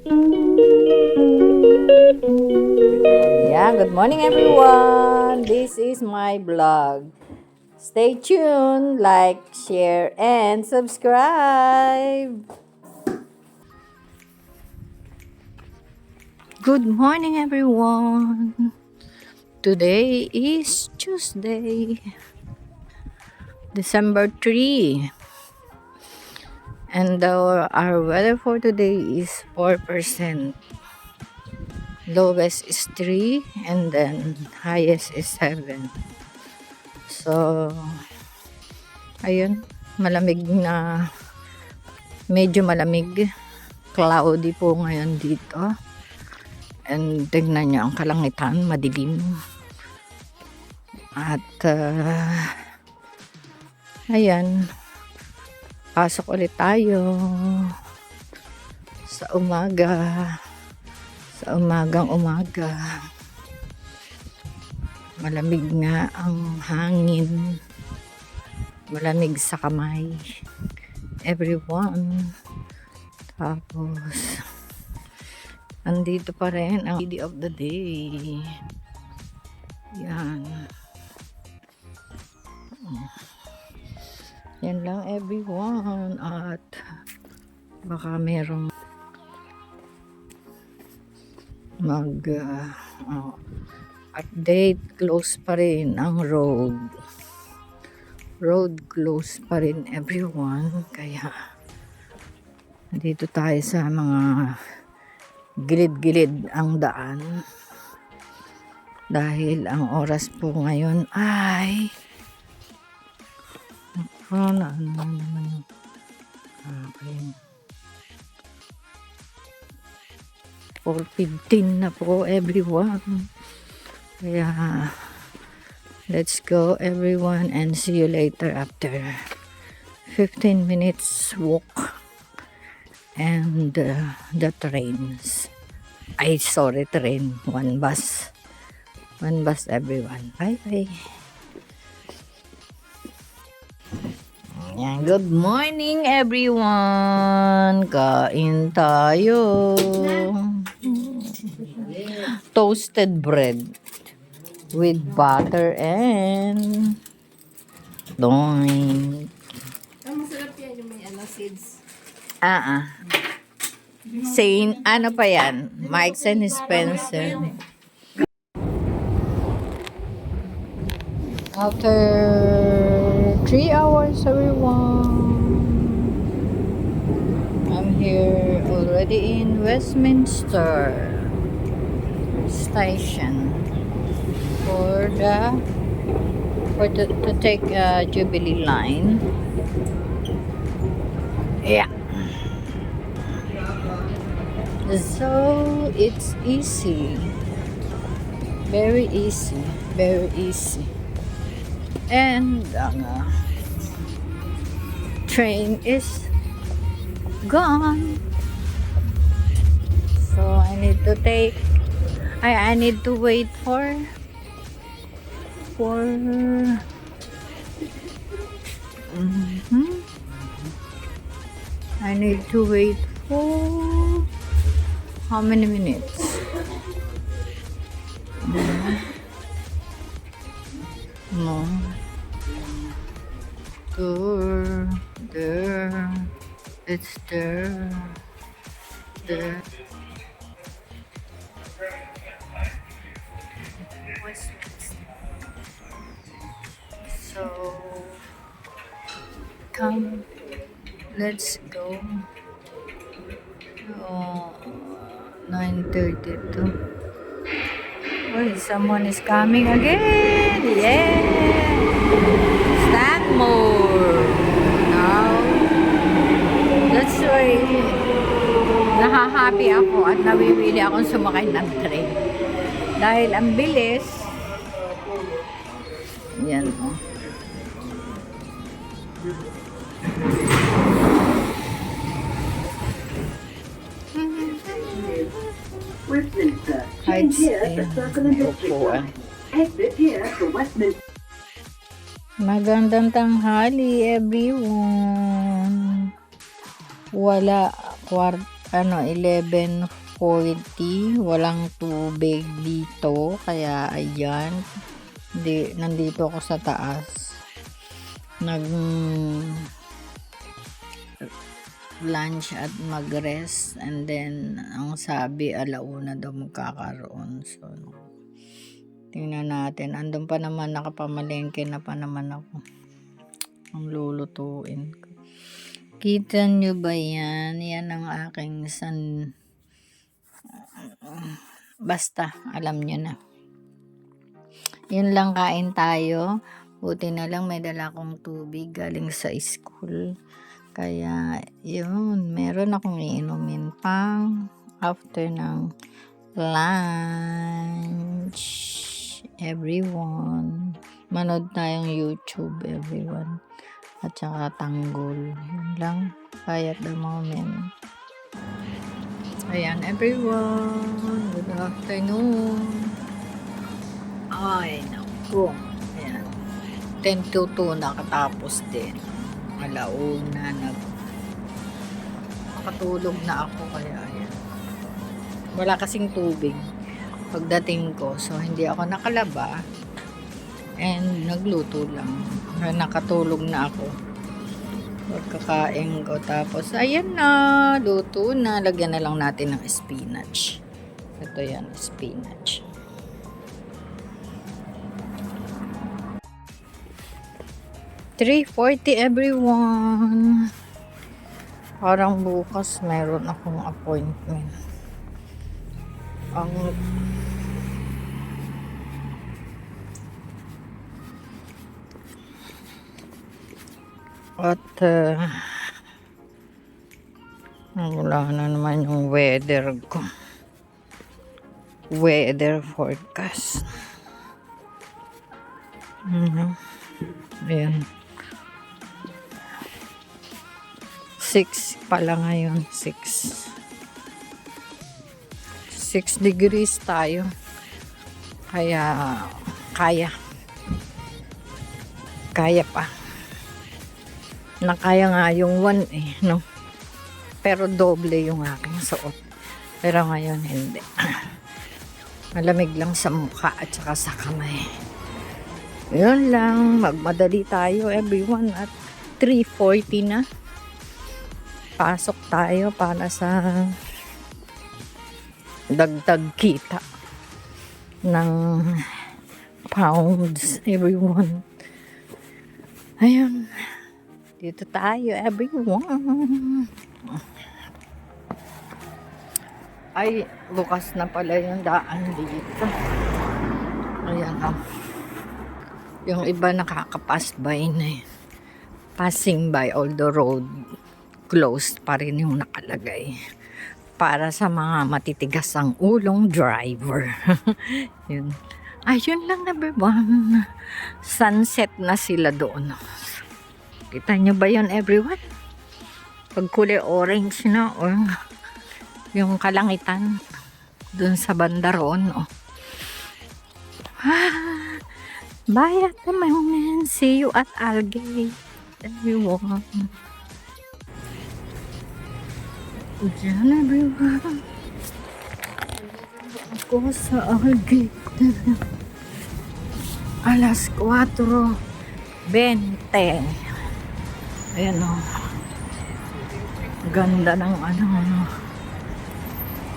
Yeah, good morning everyone. This is my vlog. Stay tuned, like, share, and subscribe. Good morning everyone. Today is Tuesday, December 3. And our weather for today is 4%. Lowest is 3 and then highest is 7. So, ayun, malamig na, medyo malamig. Cloudy po ngayon dito. And tingnan nyo ang kalangitan, madilim. At, ayan, pasok ulit tayo sa umaga. Sa umagang umaga. Malamig nga ang hangin. Malamig sa kamay. Everyone. Tapos, andito pa rin ang lady of the day. Yan. Yan lang everyone. At baka merong update. Close pa rin ang road. Road close pa rin everyone. Kaya dito tayo sa mga gilid-gilid ang daan. Dahil ang oras po ngayon ay ano naman okay. 4:15 na po everyone. Kaya let's go everyone and see you later after 15 minutes walk and the trains. Train. One bus everyone. Bye bye. Yan, good morning everyone. Kain tayo. Toasted bread with butter and doing. Masarap yan yung may seeds. Saint, ano pa yan? Mike's and Spencer. After 3 hours everyone, I'm here already in Westminster Station to take Jubilee line. Yeah. So it's easy, very easy, and train is gone. So I need to wait for I need to wait for how many minutes? No. There. It's there. So, come, let's go. 9:32. Oh, someone is coming again. Yeah. Stanmore. Now, that's why nahahappy ako at nawiwili akong sumakay ng train. Dahil ang bilis. Yan o. Westminster. Change here for Circle and District Line. Exit here for Westminster. Magandang tanghali everyone. Wala 11:40, walang tubig dito, kaya ayan, nandito ako sa taas, lunch at mag-rest, and then ang sabi 1:00 daw magkakaroon. So tingnan natin, andun pa naman, nakapamalengke na pa naman ako ang lulutuin ko. Kita nyo ba yan? Yan ang aking basta alam nyo na. Yun lang, kain tayo. Buti na lang may dala akong tubig galing sa school. Kaya yun, meron akong iinumin pang after ng lunch. Everyone, manood tayong YouTube, everyone. At saka tanggol. Yun lang. Kaya at the moment. Ayan, everyone. Good afternoon. Ay, naku. Ayan. 10 to 2 nakatapos din. Alauna nakatulog na ako, kaya ayan. Wala kasing tubig pagdating ko. So, hindi ako nakalaba. And nagluto lang. Nakatulog na ako. Pagkakain ko. Tapos, ayan na. Luto na. Lagyan na lang natin ng spinach. Ito yan, spinach. $3:40 everyone. Parang bukas mayroon akong appointment. At wala na naman yung weather ko. Weather forecast. Ayan. 6 pala ngayon. 6 degrees tayo. Kaya pa. Nakaya nga yung 1 no? Pero doble yung aking suot. Pero ngayon hindi. Malamig lang sa mukha at saka sa kamay. Yun lang. Magmadali tayo everyone at 3:40 na. Pasok tayo para sa dagdag kita ng pounds everyone. Ayun. Dito tayo, everyone. Ay, bukas na pala yung daan dito. Ayan o. Yung iba nakakapass by na eh. Passing by, although road closed pa rin yung nakalagay. Para sa mga matitigas ang ulong driver. Yun. Ayun lang, everyone. Sunset na sila doon. Kita nyo ba yun, everyone? Pag kulay orange na, or yung kalangitan dun sa banda roon, oh. Bye at the moment. See you at Algate, everyone. Diyan, everyone. Ako sa Algate. Alas 4:20. Ayan o. Ganda ng ano.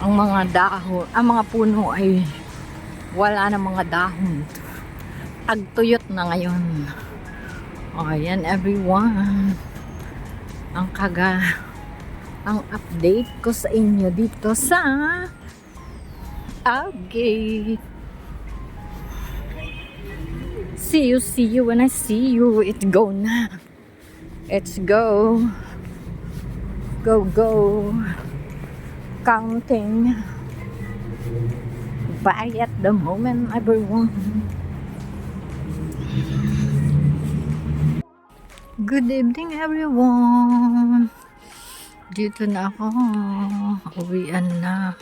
Ang mga dahon, ang mga puno ay wala na mga dahon. Tagtuyot na ngayon. Ayan everyone. Ang update ko sa inyo dito sa Algate. See you when I see you. It's go na. Let's go. Go. Counting. Bye at the moment, everyone. Good evening, everyone. Dito na ako. Uwian na.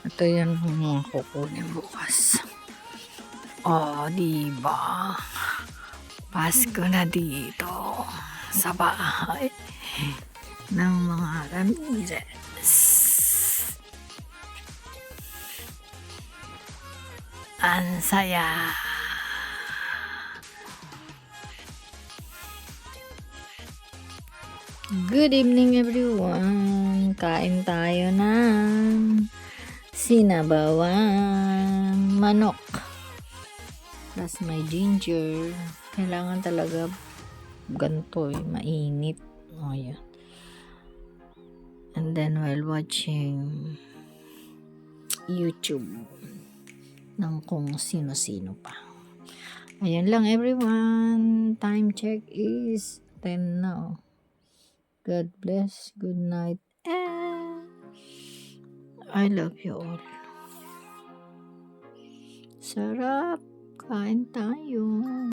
Ito yan ang mga kukunin bukas. Oh, diba? Pasko na dito sa bahay ng mga Ramirez. Ang saya. Good evening everyone. Kain tayo ng sinabawang manok. Plus may ginger. Kailangan talaga ganito mainit. O yan. And then while watching YouTube ng kung sino-sino pa. Ayan lang everyone. Time check is 10 now. God bless. Good night. And I love you all. Sarap. Kain tayo.